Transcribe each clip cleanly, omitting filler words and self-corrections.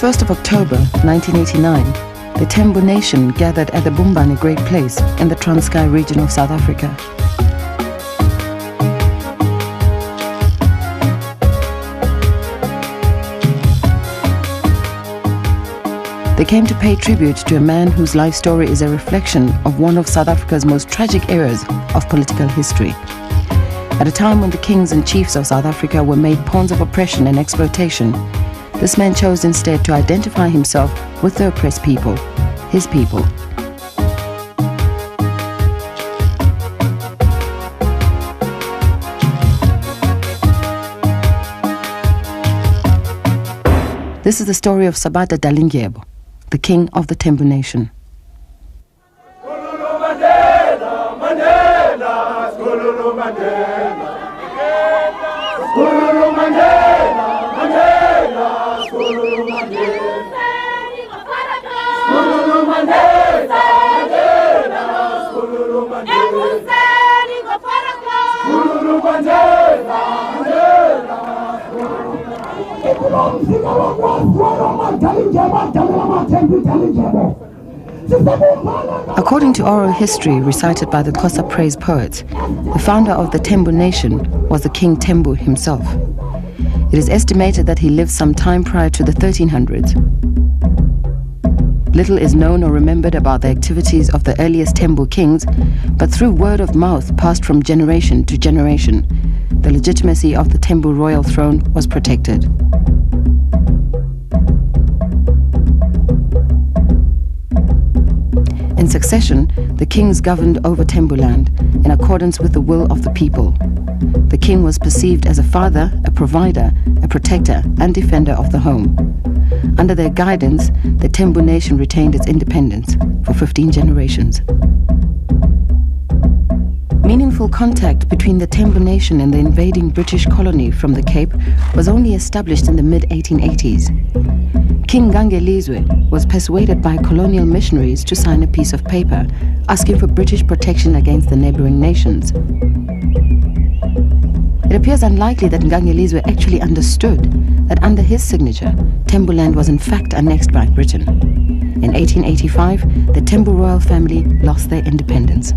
1st of October 1989, the Thembu nation gathered at the Bumbane Great Place in the Transkei region of South Africa. They came to pay tribute to a man whose life story is a reflection of one of South Africa's most tragic eras of political history. At a time when the kings and chiefs of South Africa were made pawns of oppression and exploitation, this man chose instead to identify himself with the oppressed people, his people. This is the story of Sabata Dalindyebo, the king of the Thembu nation. According to oral history recited by the Xhosa praise poets, the founder of the Thembu nation was the King Thembu himself. It is estimated that he lived some time prior to the 1300s. Little is known or remembered about the activities of the earliest Thembu kings, but through word of mouth passed from generation to generation, the legitimacy of the Thembu royal throne was protected. In succession, the kings governed over Thembu land in accordance with the will of the people. The king was perceived as a father, a provider, a protector, and defender of the home. Under their guidance, the Thembu nation retained its independence for 15 generations. Meaningful contact between the Thembu nation and the invading British colony from the Cape was only established in the mid-1880s. King Gangelizwe was persuaded by colonial missionaries to sign a piece of paper asking for British protection against the neighboring nations. It appears unlikely that Gangelizwe actually understood that under his signature, Thembu land was in fact annexed by Britain. In 1885, the Thembu royal family lost their independence.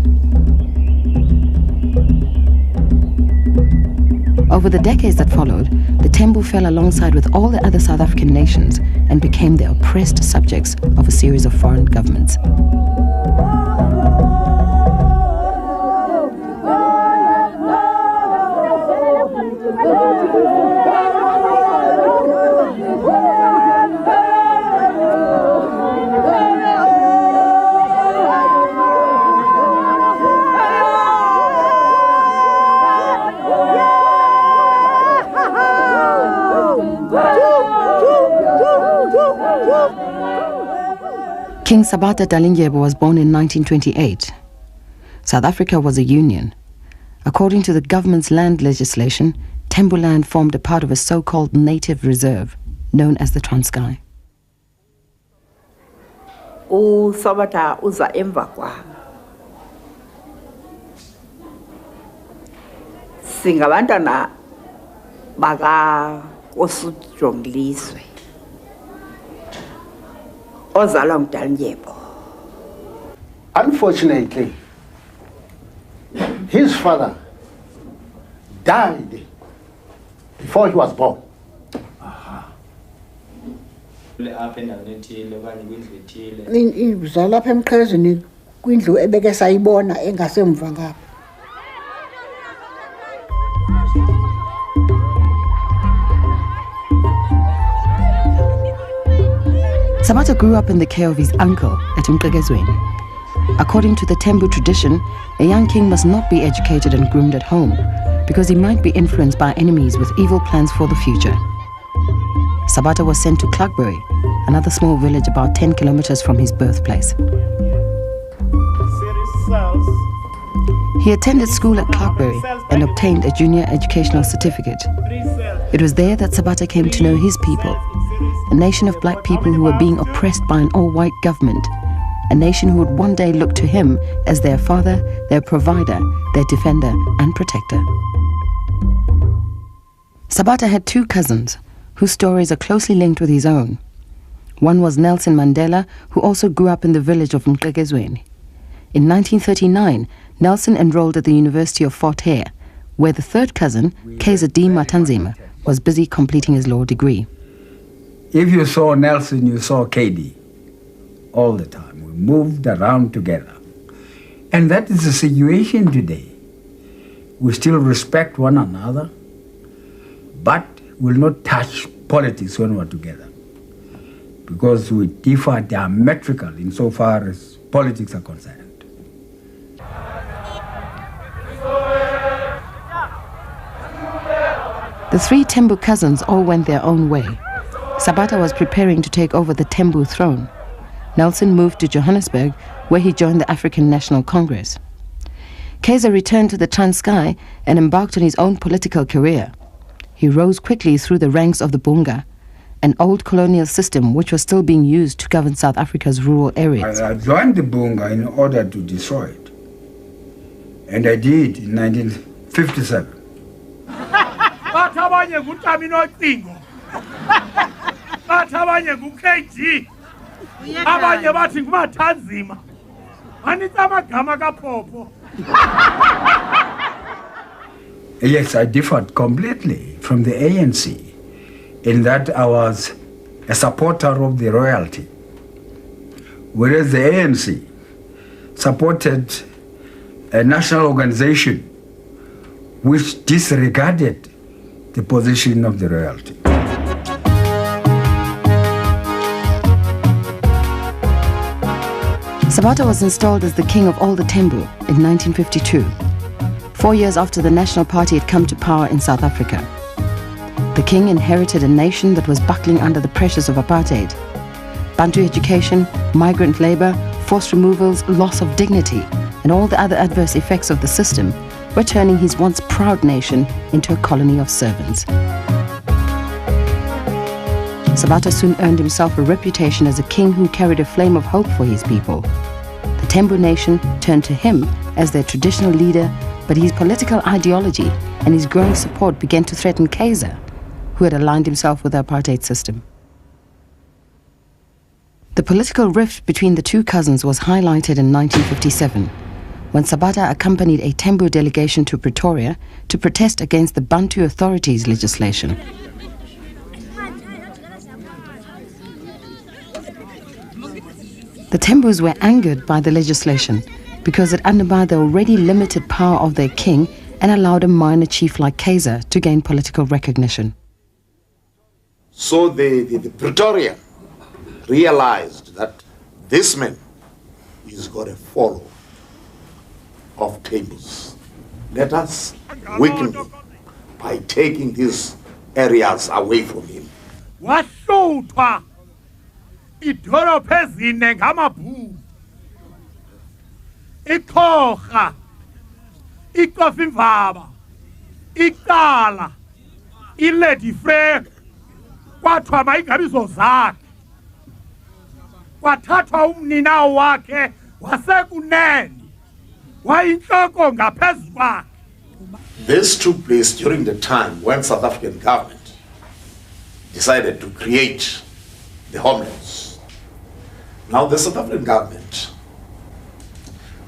Over the decades that followed, the Thembu fell alongside with all the other South African nations and became the oppressed subjects of a series of foreign governments. King Sabata Dalindyebo was born in 1928. South Africa was a union. According to the government's land legislation, Thembu land formed a part of a so-called native reserve, known as the Transkei. Sabata uza emva kwami. Singabantwana baka Osujongliswe. Unfortunately, his father died before he was born. Uzalwa lapha emqhezeni kwindlu ebeke sayibona engasemva ngapha. Sabata grew up in the care of his uncle at Mqekezweni. According to the Thembu tradition, a young king must not be educated and groomed at home because he might be influenced by enemies with evil plans for the future. Sabata was sent to Clarkbury, another small village about 10 kilometers from his birthplace. He attended school at Clarkbury and obtained a junior educational certificate. It was there that Sabata came to know his people, a nation of black people who were being oppressed by an all-white government, a nation who would one day look to him as their father, their provider, their defender and protector. Sabata had two cousins whose stories are closely linked with his own. One was Nelson Mandela, who also grew up in the village of Mqekezweni. In 1939, Nelson enrolled at the University of Fort Hare, where the third cousin, Kaiser D. Matanzima, was busy completing his law degree. If you saw Nelson, you saw KD all the time. We moved around together. And that is the situation today. We still respect one another, but will not touch politics when we're together, because we differ diametrically insofar as politics are concerned. The three Thembu cousins all went their own way. Sabata was preparing to take over the Thembu throne. Nelson moved to Johannesburg, where he joined the African National Congress. Kaiser returned to the Transkei and embarked on his own political career. He rose quickly through the ranks of the Bunga, an old colonial system which was still being used to govern South Africa's rural areas. I joined the Bunga in order to destroy it. And I did in 1957. Yes, I differed completely from the ANC in that I was a supporter of the royalty, whereas the ANC supported a national organization which disregarded the position of the royalty. Sabata was installed as the king of all the Thembu in 1952, 4 years after the National Party had come to power in South Africa. The king inherited a nation that was buckling under the pressures of apartheid. Bantu education, migrant labor, forced removals, loss of dignity, and all the other adverse effects of the system were turning his once proud nation into a colony of servants. Sabata soon earned himself a reputation as a king who carried a flame of hope for his people. The Thembu nation turned to him as their traditional leader, but his political ideology and his growing support began to threaten Kaiser, who had aligned himself with the apartheid system. The political rift between the two cousins was highlighted in 1957, when Sabata accompanied a Thembu delegation to Pretoria to protest against the Bantu Authorities legislation. The Thembus were angered by the legislation because it undermined the already limited power of their king and allowed a minor chief like Kaiser to gain political recognition. So the Pretoria realized that this man is got a follow of Thembus. Let us weaken him by taking these areas away from him. Idolophu ezine ngamabhulu, iXhosa, iCofimvaba, iCala, iLady Frank, kwathiwa mayingabizo zakhe, kwathathwa umnina wakhe wasekunene, wayintloko ngaphezu kwakhe. This took place during the time when South African government decided to create the homelands. Now the South African government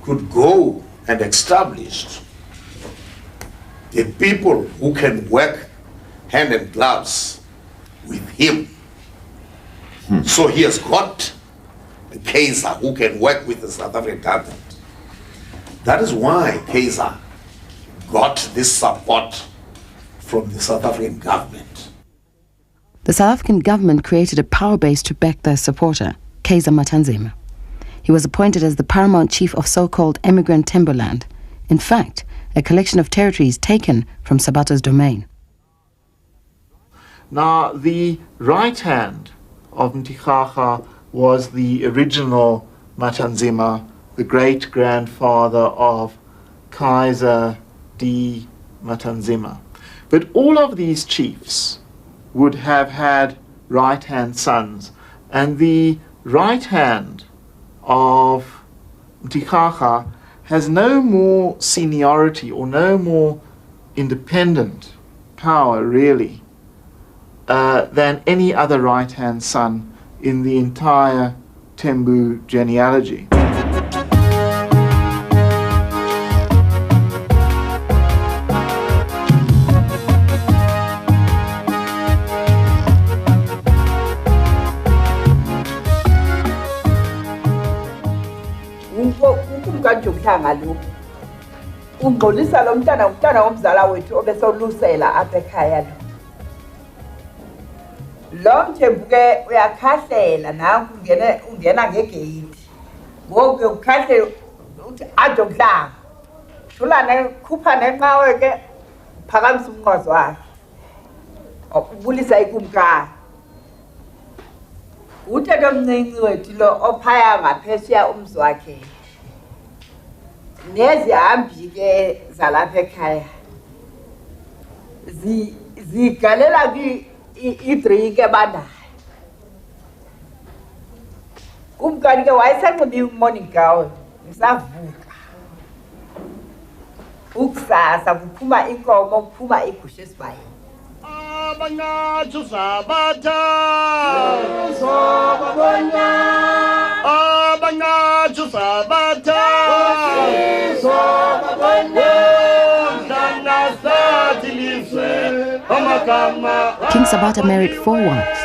could go and establish the people who can work hand in gloves with him. So he has got a Kaiser who can work with the South African government. That is why Kaiser got this support from the South African government. The South African government created a power base to back their supporter, Kaiser Matanzima. He was appointed as the paramount chief of so-called emigrant Thembuland, in fact, a collection of territories taken from Sabata's domain. Now, the right hand of Mtikaga was the original Matanzima, the great-grandfather of Kaiser D. Matanzima. But all of these chiefs would have had right-hand sons, and the right hand of Mtikaga has no more seniority or no more independent power, really, than any other right-hand son in the entire Thembu genealogy. Umkajukuhlanga lo ungxolisa lo umntana womzala wethu obesolusela apha ekhaya lo Mthembu ke uyakhahlela nanku ungena ngegeyithi ngoku ke ukhahle uthi ajokuhlanga hlulane khupha nenqawe ke phakamisa umnqozo wakhe ubulisa ikumkani uthethe omncinci wethu lo ophaya ngaphesheya umzi wakhe nezihambi ke zalapha ekhaya zigalela idrink ebandayo kumkani ke wayesanxibe i-morning gown ngisavuka ukusasa kuphuma inkomo kuphuma igusha esibayeni AbaThembu Sabata AbaThembu Sabata King Sabata married 4 wives,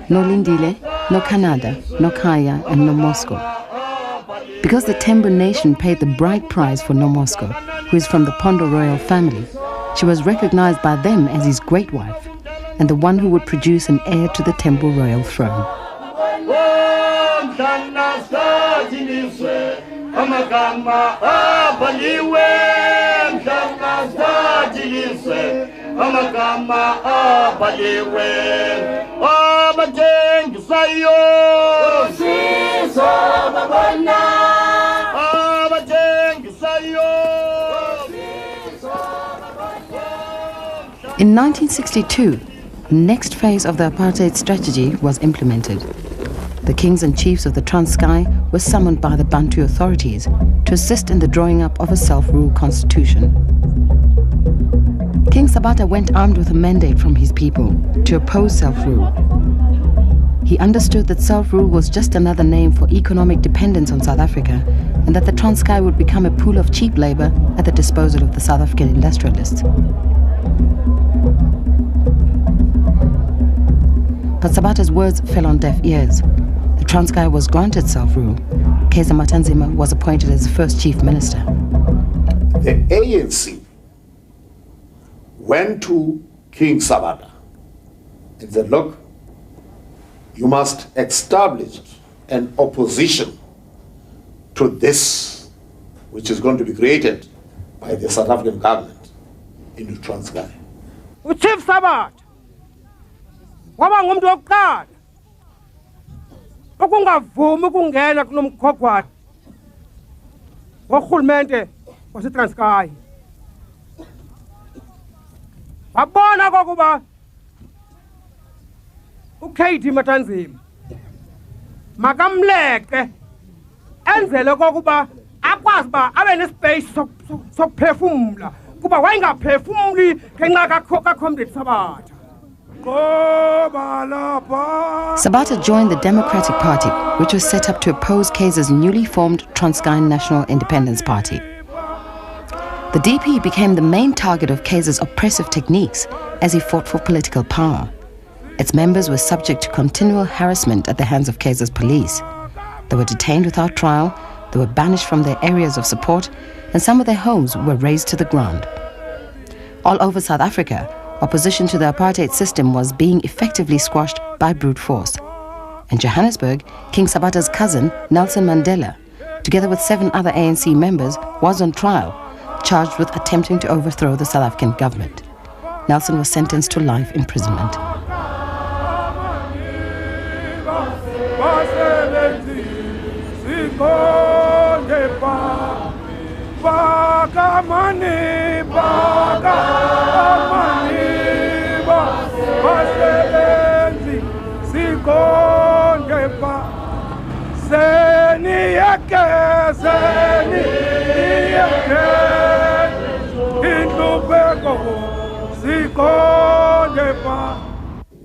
no Lindile, no Canada, no Kaya, and no Moscow. Because the Thembu nation paid the bride price for no Moscow, who is from the Pondo royal family, she was recognized by them as his great wife and the one who would produce an heir to the Thembu royal throne. In 1962, the next phase of the apartheid strategy was implemented. The kings and chiefs of the Transkei were summoned by the Bantu authorities to assist in the drawing up of a self-rule constitution. King Sabata went armed with a mandate from his people to oppose self-rule. He understood that self-rule was just another name for economic dependence on South Africa and that the Transkei would become a pool of cheap labor at the disposal of the South African industrialists. But Sabata's words fell on deaf ears. The Transkei was granted self-rule. Kaiser Matanzima was appointed as the first chief minister. The ANC went to King Sabata and said, look, you must establish an opposition to this which is going to be created by the South African government in the Transkei. Chief Sabata waba ngumuntu wokuqala ukungavumi ukungena kunomkhogwana worhulumente waseTranskei. Wabona kokuba uKD Matanzima makamleke enzele kokuba akwazi uba abe nespace sokuphefumla kuba wayengaphefumli ngenxa kaComrade Sabata. Sabata joined the Democratic Party, which was set up to oppose Kaiser's newly formed Transkei National Independence Party. The DP became the main target of Kaiser's oppressive techniques as he fought for political power. Its members were subject to continual harassment at the hands of Kaiser's police. They were detained without trial, they were banished from their areas of support, and some of their homes were razed to the ground. All over South Africa, opposition to the apartheid system was being effectively squashed by brute force. In Johannesburg, King Sabata's cousin, Nelson Mandela, together with 7 other ANC members, was on trial, charged with attempting to overthrow the South African government. Nelson was sentenced to life imprisonment.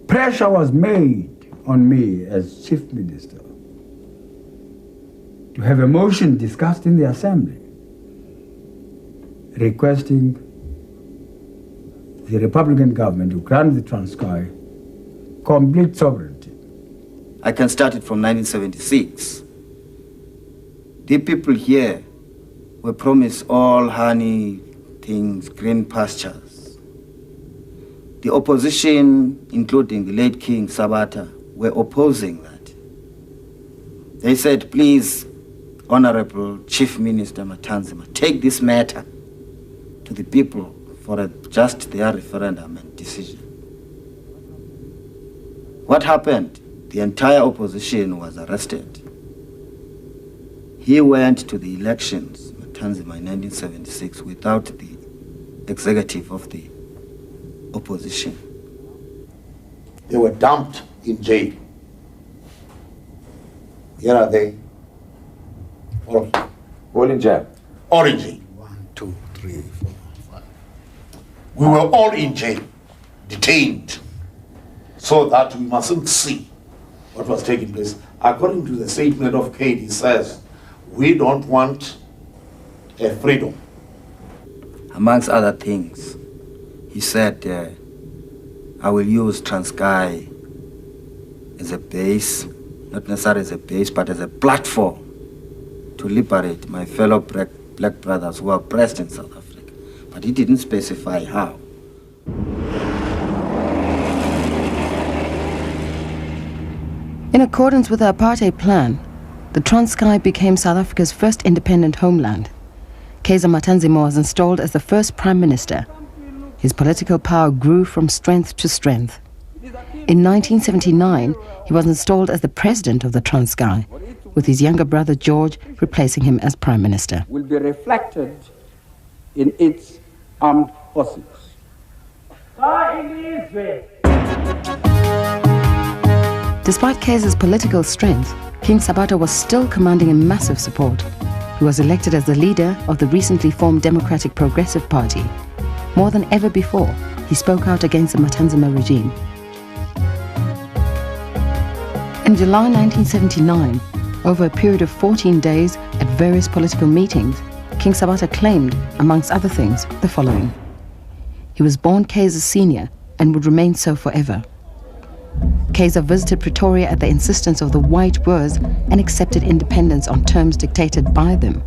Pressure was made on me as chief minister to have a motion discussed in the assembly requesting the Republican government to grant the Transkei complete sovereignty. I can start it from 1976. The people here were promised all honey things, green pastures. The opposition, including the late King Sabata, were opposing that. They said, please, Honorable Chief Minister Matanzima, take this matter to the people for just their referendum and decision. What happened? The entire opposition was arrested. He went to the elections, Matanzima, in 1976, without the executive of the opposition. They were dumped in jail. Here are they. All in jail. All in jail. 1, 2, 3, 4, 5. We were all in jail, detained, so that we mustn't see what was taking place. According to the statement of Kate, he says, we don't want a freedom. Amongst other things, he said, I will use Transkei as a base, not necessarily as a base, but as a platform to liberate my fellow black brothers who are oppressed in South Africa. But he didn't specify how. In accordance with the Apartheid plan, the Transkei became South Africa's first independent homeland. Kaiser Matanzima was installed as the first prime minister. His political power grew from strength to strength. In 1979, he was installed as the president of the Transkei, with his younger brother George replacing him as prime minister. Will be reflected in its armed forces. Despite Kaiser's political strength, King Sabata was still commanding a massive support. He was elected as the leader of the recently formed Democratic Progressive Party. More than ever before, he spoke out against the Matanzima regime. In July 1979, over a period of 14 days at various political meetings, King Sabata claimed, amongst other things, the following. He was born Kaiser Senior and would remain so forever. Kaiser visited Pretoria at the insistence of the white Boers and accepted independence on terms dictated by them.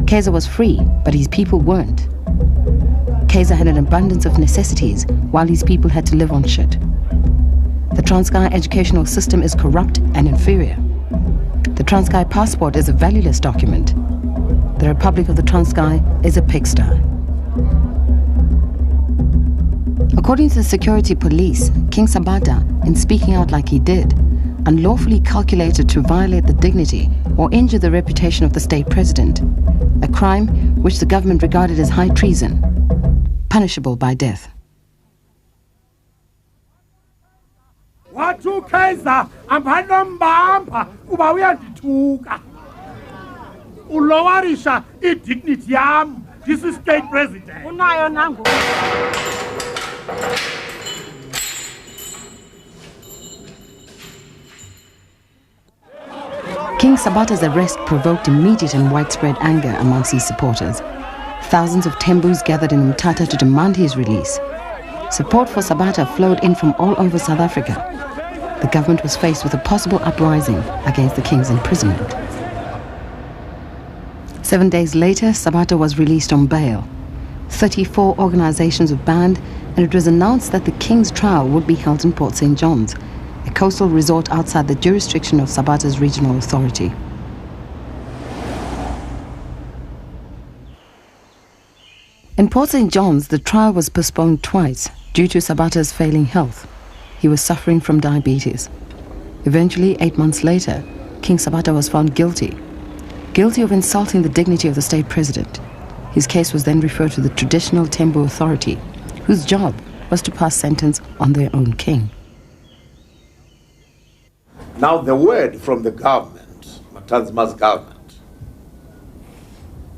Kaiser was free, but his people weren't. Kaiser had an abundance of necessities, while his people had to live on shit. The Transkei educational system is corrupt and inferior. The Transkei passport is a valueless document. The Republic of the Transkei is a pigsty. According to the security police, King Sabata, in speaking out like he did, unlawfully calculated to violate the dignity or injure the reputation of the state president, a crime which the government regarded as high treason, punishable by death. Watu Kaiser ambanombamba kuba uyandithuka. Ulowarisha idignity yam. This is state president. Unayo nangu. King Sabata's arrest provoked immediate and widespread anger amongst his supporters. Thousands of Thembus gathered in Mthatha to demand his release. Support for Sabata flowed in from all over South Africa. The government was faced with a possible uprising against the king's imprisonment. 7 days later, Sabata was released on bail. 34 organizations were banned, and it was announced that the king's trial would be held in Port St. John's, a coastal resort outside the jurisdiction of Sabata's regional authority. In Port St. John's, the trial was postponed twice due to Sabata's failing health. He was suffering from diabetes. Eventually, 8 months later, King Sabata was found guilty of insulting the dignity of the state president. His case was then referred to the traditional Thembu authority, whose job was to pass sentence on their own king. Now the word from the government, Matanzima's government,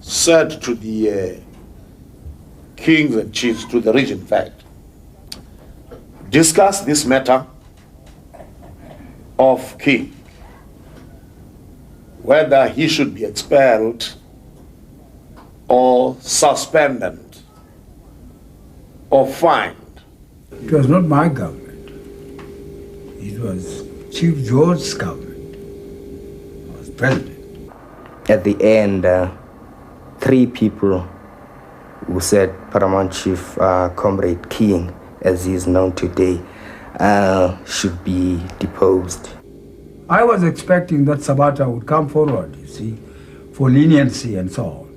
said to the kings and chiefs, to the region, in fact, discuss this matter of King, whether he should be expelled or suspended or fined. It was not my government. It was Chief George's government. I was president. At the end, 3 people who said Paramount Chief Comrade King, as he is known today, should be deposed. I was expecting that Sabata would come forward, you see, for leniency and so on.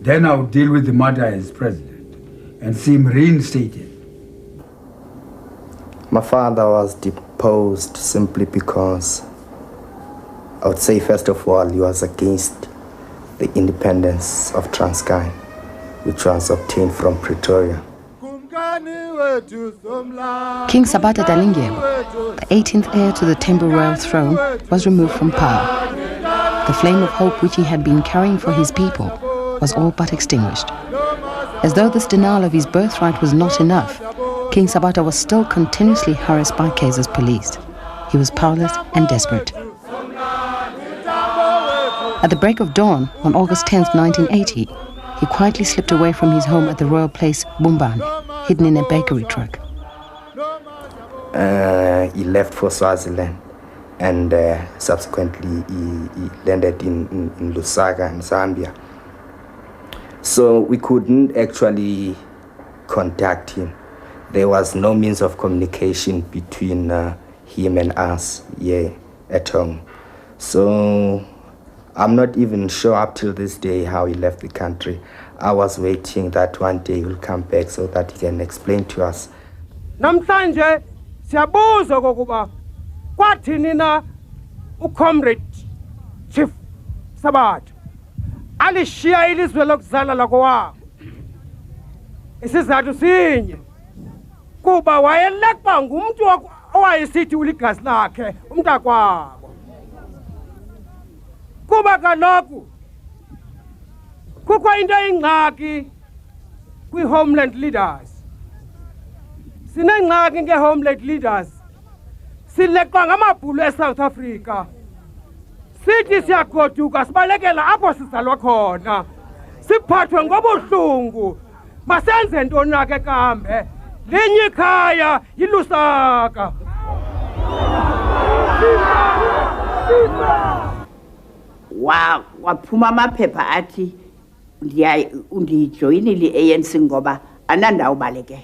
Then I would deal with the matter as president and see him reinstated. My father was deposed simply because, I would say first of all, he was against the independence of Transkei, which was obtained from Pretoria. King Sabata Dalindyebo, the 18th heir to the Thembu royal throne, was removed from power. The flame of hope which he had been carrying for his people was all but extinguished. As though this denial of his birthright was not enough, King Sabata was still continuously harassed by Kaiser's police. He was powerless and desperate. At the break of dawn on August 10, 1980, he quietly slipped away from his home at the royal place Bumbane, hidden in a bakery truck. He left for Swaziland and subsequently he landed in Lusaka in Zambia. So we couldn't actually contact him. There was no means of communication between him and us here at home. So I'm not even sure up till this day how he left the country. I was waiting that one day he will come back so that he can explain to us. Namhlanje siyabuza kokuba kwathini na uComrade Chief Sabata alishiya ilizwe lokuzala lakowabo. Isizathu sinye kuba wayelekwa ngumuntu owayesithi uligazi lakhe umntakwabo. Kuba kaloku kukho into ingxaki kwi-homeland leaders. Sinengxaki nge-homeland leaders. Sileqwa ngamabhulu eSouth Africa. Sithi siyagoduka sibalekela apho sizalwa khona. Siphathwe ngobuhlungu. Masenze ntoni na ke kambe? Linye ikhaya yiLusaka. Waphuma amaphepha athi undijoyinile i-ANC ngoba anandawo ubalekela.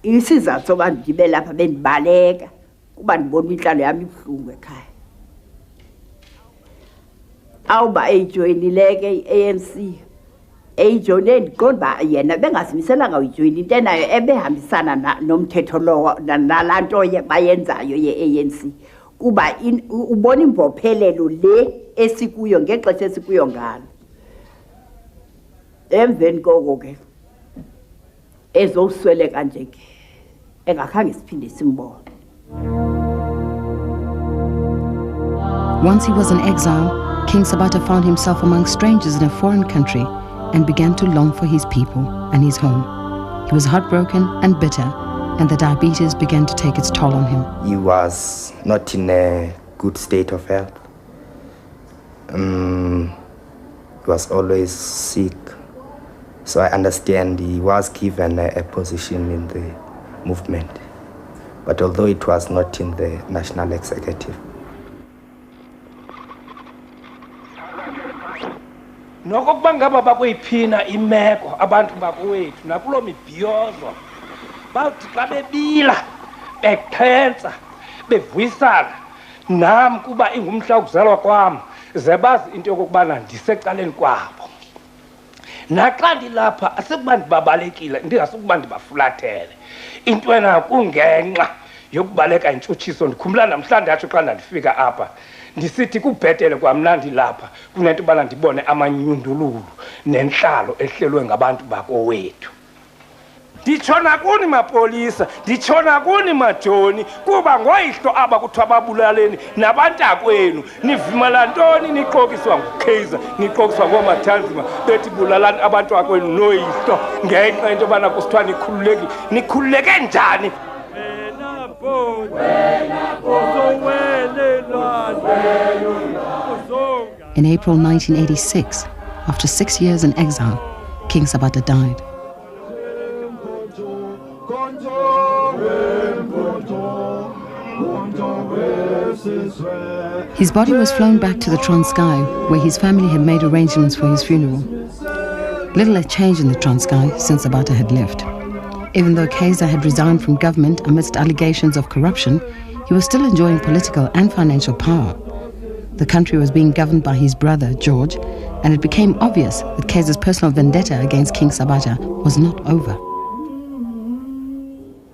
Isizathu soba ndibe lapha bendibaleka kuba ndibona inhlalo yami ibuhlungu ekhaya. Awuba eyijoyinileke i-ANC eyijoyine ndiqonda uba yena bengasimiselanga uyijoyina into enayo ebehambisana nomthetho lowo nalaa nto bayenzayo ye-ANC kuba ubona imbophelelo le esikuyo ngexesha esikuyo ngalo. Emveni koko ke ezosweleka nje ke engakhange siphinde simbone. Once he was in exile, King Sabata found himself among strangers in a foreign country and began to long for his people and his home. He was heartbroken and bitter, and the diabetes began to take its toll on him. He was not in a good state of health. He was always sick. So I understand he was given a position in the movement, but although it was not in the national executive. Nokokuba ngaba bakuyiphina imeko abantu bakowethu nakulo mibhiyozo bathi xa bebila bekhensa bevuyisana nam kuba ingumhla ukuzalwa kwam ze bazi into yokubana ndisecaleni kwabo. Naxa ndilapha asikuba ndibabalekile ndingasukuba ndibafulathele into ena kungenxa yokubaleka intshutshiso. Ndikhumbula namhlanje atsho xa ndifika apha ndisithi kubhetele kwamnandi lapha kunento bana ndibone amanyundululu nenhlalo ehlelwe ngabantu bakowethu. Nditshona kuni mapolisa, nditshona kuni majoni kuba ngoyihlo aba kuthiwa babulaleni nabantakwenu. Nivimela ntoni nixokiswa nguKaiser, nixokiswa ngoomathanzima bethi bulalani abantu bakwenu noyihlo ngenxa into bana kusithiwa nikhululeke njani? In April 1986, after 6 years in exile, King Sabata died. His body was flown back to the Transkei, where his family had made arrangements for his funeral. Little had changed in the Transkei since Sabata had left. Even though Kaiser had resigned from government amidst allegations of corruption, he was still enjoying political and financial power. The country was being governed by his brother, George, and it became obvious that Kaiser's personal vendetta against King Sabata was not over.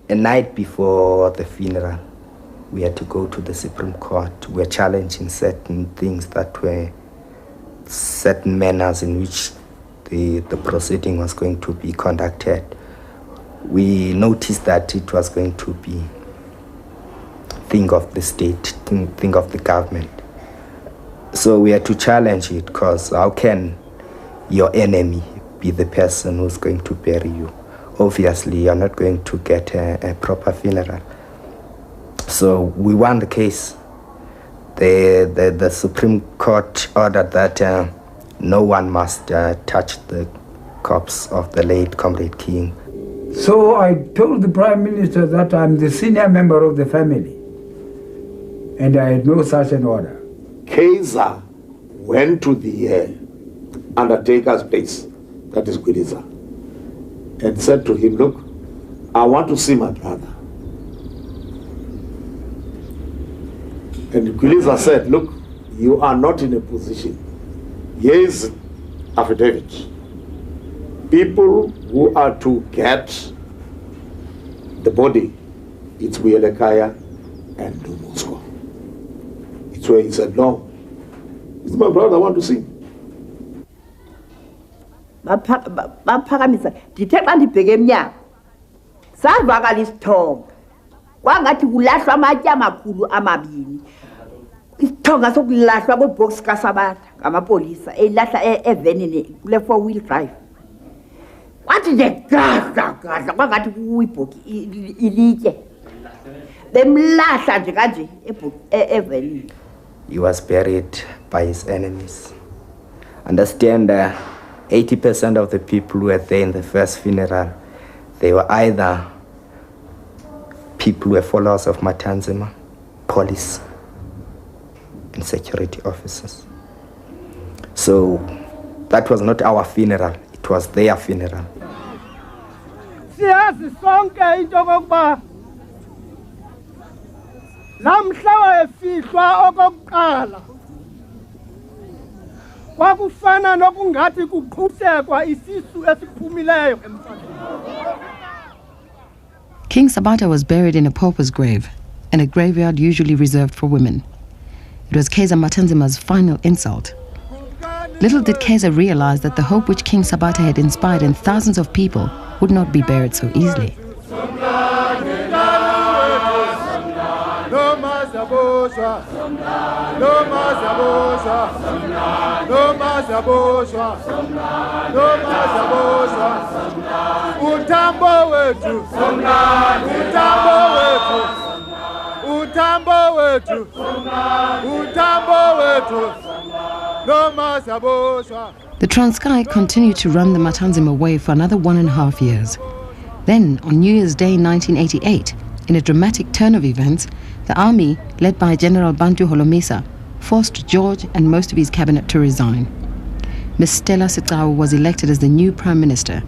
A night before the funeral, we had to go to the Supreme Court. We were challenging certain things that were certain manners in which the proceeding was going to be conducted. We noticed that it was going to be thing of the state, thing of the government. So we had to challenge it, because how can your enemy be the person who's going to bury you? Obviously, you're not going to get a proper funeral. So we won the case. The Supreme Court ordered that no one must touch the corpse of the late Comrade King. So I told the Prime Minister that I'm the senior member of the family, and I had no such an order. Kaiser went to the undertaker's place, that is Gwiliza, and said to him, look, I want to see my brother. And Gwiliza said, look, you are not in a position. Here is affidavit. People who are to get the body, it's Wielekaya and Moscow. It's where he said, no, it's my brother, I want to see. Baphakamisa ndithe xa ndibheke emnyango savakala isithonga kwangathi kulahlwa amatye amakhulu amabini isithonga sokulahlwa kwebhox kaSabata ngamapolisa elahla evenini kule 4-wheel drive kwathi nje gadla kwangathi kuyibhoki ilitye bemlahla nje kanje evenini. He was buried by his enemies. Understand 80% of the people who were there in the first funeral, they were either people who were followers of Matanzima, police, and security officers. So that was not our funeral, it was their funeral. Siyazi sonke into kokuba lamhla efihlwa okokuqala kwakufana nokungathi kuqhusekwa isisu esiphumileyo emhlabeni. King Sabata was buried in a pauper's grave, in a graveyard usually reserved for women. It was Kaiser Matanzima's final insult. Little did Kaiser realize that the hope which King Sabata had inspired in thousands of people would not be buried so easily. The Transkei continued to run the Matanzima way for another 1.5 years. Then, on New Year's Day 1988, in a dramatic turn of events, the army, led by General Bantu Holomisa, forced George and most of his cabinet to resign. Ms. Stella Sitau was elected as the new Prime Minister,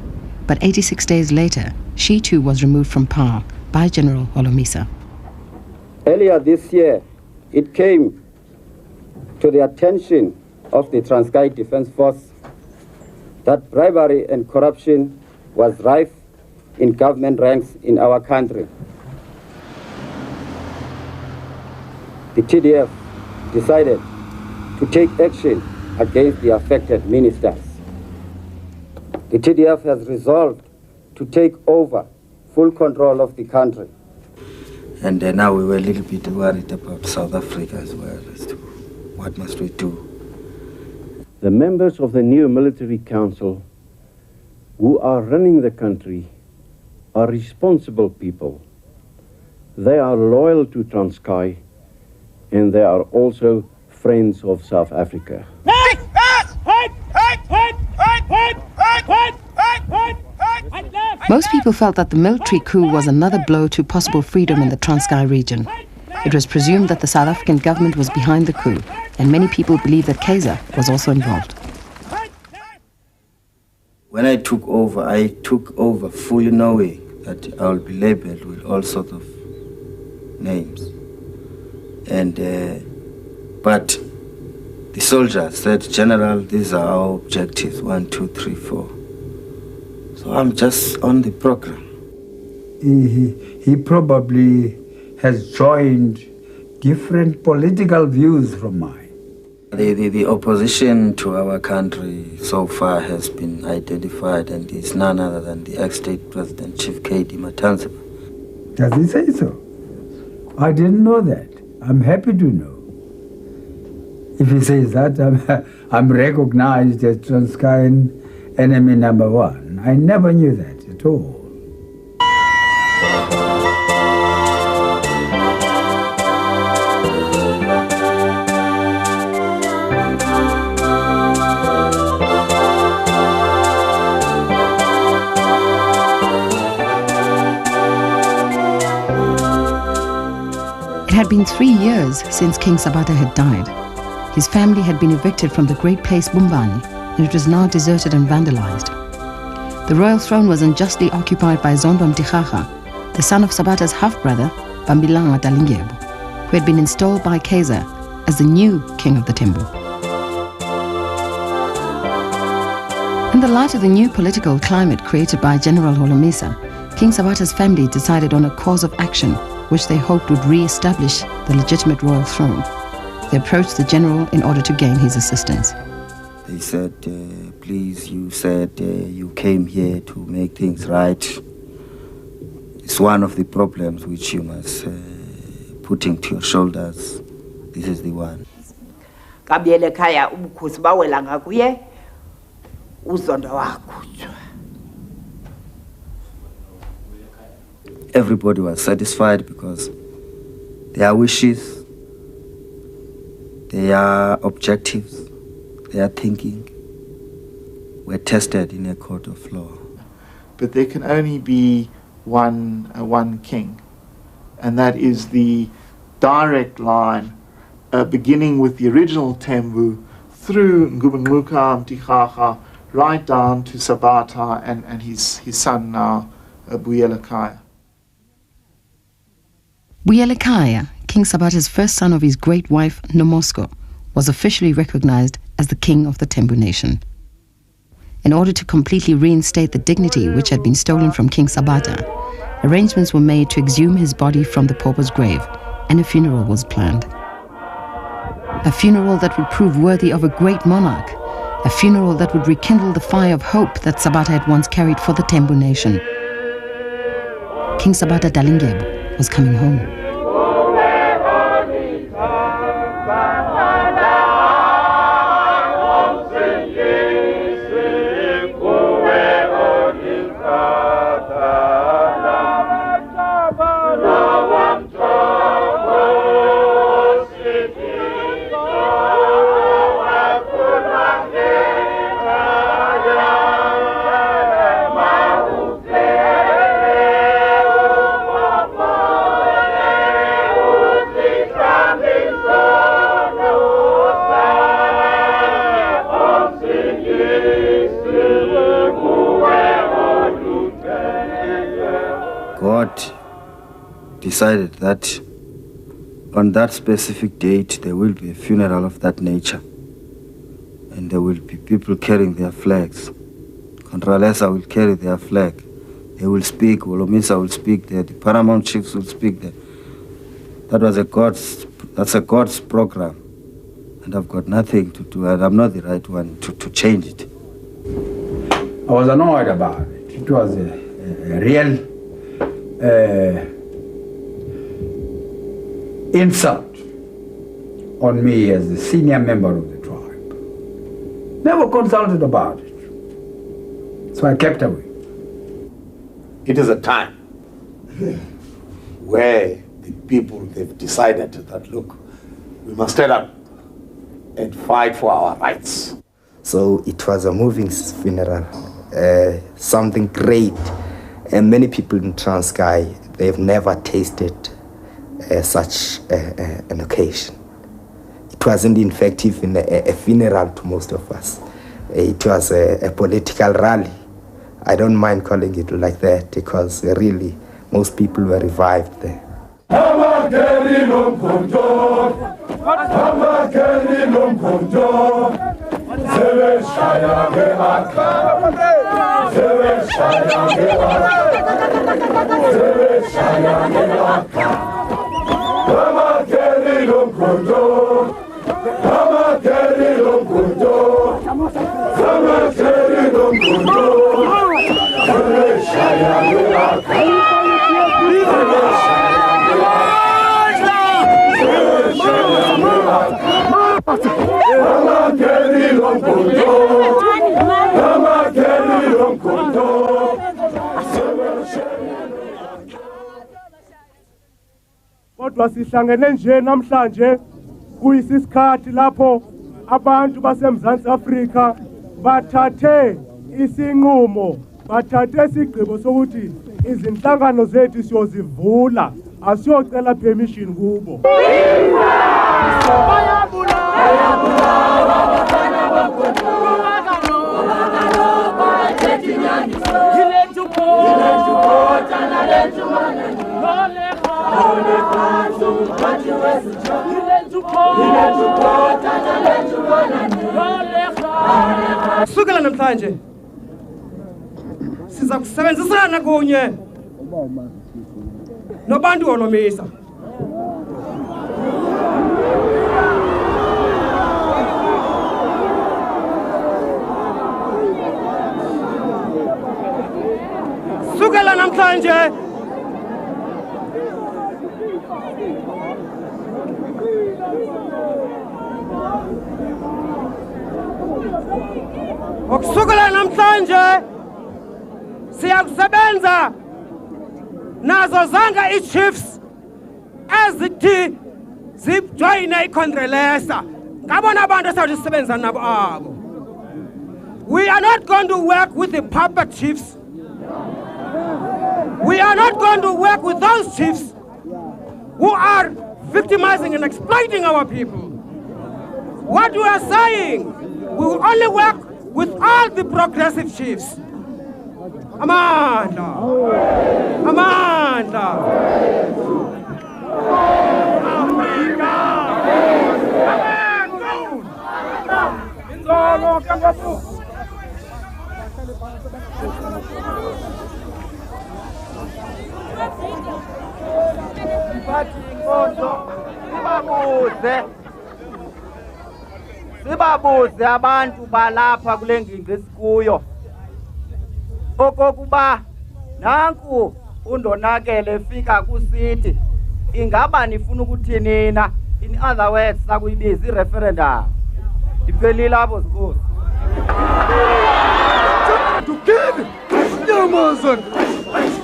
but 86 days later, she too was removed from power by General Holomisa. Earlier this year, it came to the attention of the Transkei Defence Force that bribery and corruption was rife in government ranks in our country. The TDF decided to take action against the affected ministers. The TDF has resolved to take over full control of the country. And now we were a little bit worried about South Africa as well, as to what must we do. The members of the new military council who are running the country are responsible people They are loyal to Transkei, and they are also friends of South Africa. Most people felt that the military coup was another blow to possible freedom in the Transkei region. It was presumed that the South African government was behind the coup, and many people believed that Kaiser was also involved. When I took over fully knowing that I will be labeled with all sorts of names. And but the soldiers said, General, these are our objectives, 1, 2, 3, 4. So I'm just on the program. He probably has joined different political views from mine. The opposition to our country so far has been identified, and it's none other than the ex-state president, Chief K.D. Matanzima. Does he say so? I didn't know that. I'm happy to know. If he says that, I'm recognized as Transkei enemy number 1. I never knew that at all. It had been 3 years since King Sabata had died. His family had been evicted from the great place Bumbani, and it was now deserted and vandalized. The royal throne was unjustly occupied by Zondo Mtikhaga, the son of Sabata's half-brother, Bambilanga Dalindyebo, who had been installed by Kaiser as the new king of the Thembu. In the light of the new political climate created by General Holomisa, King Sabata's family decided on a course of action which they hoped would re-establish the legitimate royal throne. They approached the general in order to gain his assistance. They said, please, you said you came here to make things right. It's one of the problems which you must put into your shoulders. This is the one. Everybody was satisfied because their wishes, their objectives, their thinking were tested in a court of law. But there can only be one king, and that is the direct line beginning with the original Thembu through Ngubengcuka, Mtikhaga, right down to Sabata and his son now, Buyelekhaya. Buyelekhaya, King Sabata's first son of his great wife, Nomosko, was officially recognized as the king of the Thembu nation. In order to completely reinstate the dignity which had been stolen from King Sabata, arrangements were made to exhume his body from the pauper's grave, and a funeral was planned. A funeral that would prove worthy of a great monarch, a funeral that would rekindle the fire of hope that Sabata had once carried for the Thembu nation. King Sabata Dalindyebo was coming home. Decided that on that specific date there will be a funeral of that nature, and there will be people carrying their flags. Contralesa will carry their flag. They will speak. Holomisa will speak there. The paramount chiefs will speak there. That's a God's program, and I've got nothing to do, and I'm not the right one to change it. I was annoyed about it. It was a real insult on me as the senior member of the tribe. Never consulted about it. So I kept away. It is a time where the people, they've decided that, look, we must stand up and fight for our rights. So it was a moving funeral, something great. And many people in Transkei, they've never tasted such an occasion. It wasn't, in fact, even a funeral to most of us. It was a political rally. I don't mind calling it like that because really most people were revived there. Kodwa sihlangene nje namhlanje kuyisisikhathi lapho abantu baseMzantsi Afrika bathathe isinqumo, bathathe isigqibo sokuthi izinhlangano zethu siyozivula, asiyocela permission kubo. Sukela namhlanje siza kusebenzisana kunye nobantu olomisa. Sukela namhlanje okusukela namhlanje siyakusebenza nazo zonke i-chiefs ezithi zijoyine iCongrelesa. Ngabona abantu esawuthi sisebenza nabo abo. We are not going to work with the puppet chiefs. We are not going to work with those chiefs who are victimizing and exploiting our people. What we are saying, we will only work with all the progressive chiefs. Amanda! Amanda! Sibabuze abantu balapha kule ngingqi sikuyo okokuba nanku undonakele efika kusithi ingaba nifuna ukuthini na, in other words sakuyibiza i-referendum. Ndiphelile apho sikuzo. Tukini nyamazan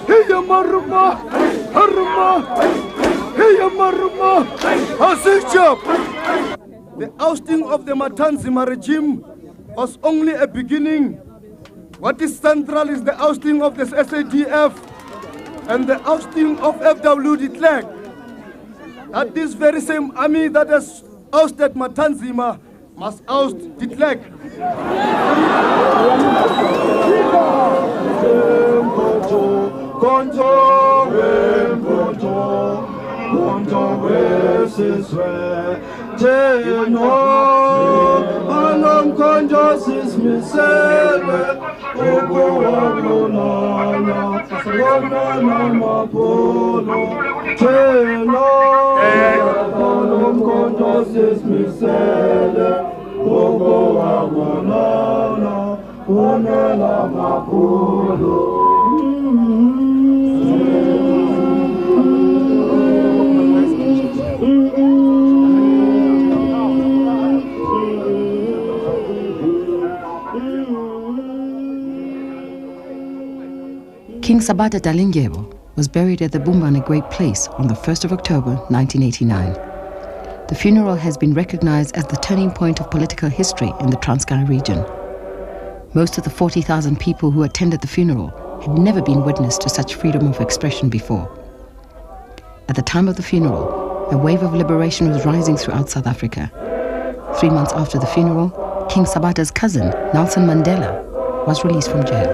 hiya maruma haruma hiya maruma asijab. The ousting of the Matanzima regime was only a beginning. What is central is the ousting of the SADF and the ousting of FW de Klerk. That this very same army that has ousted Matanzima must oust de Klerk. King Sabata Dalindyebo was buried at the Bumbane Great Place on the 1st of October 1989. The funeral has been recognized as the turning point of political history in the Transkei region. Most of the 40,000 people who attended the funeral had never been witness to such freedom of expression before. At the time of the funeral, a wave of liberation was rising throughout South Africa. 3 months after the funeral, King Sabata's cousin, Nelson Mandela, was released from jail.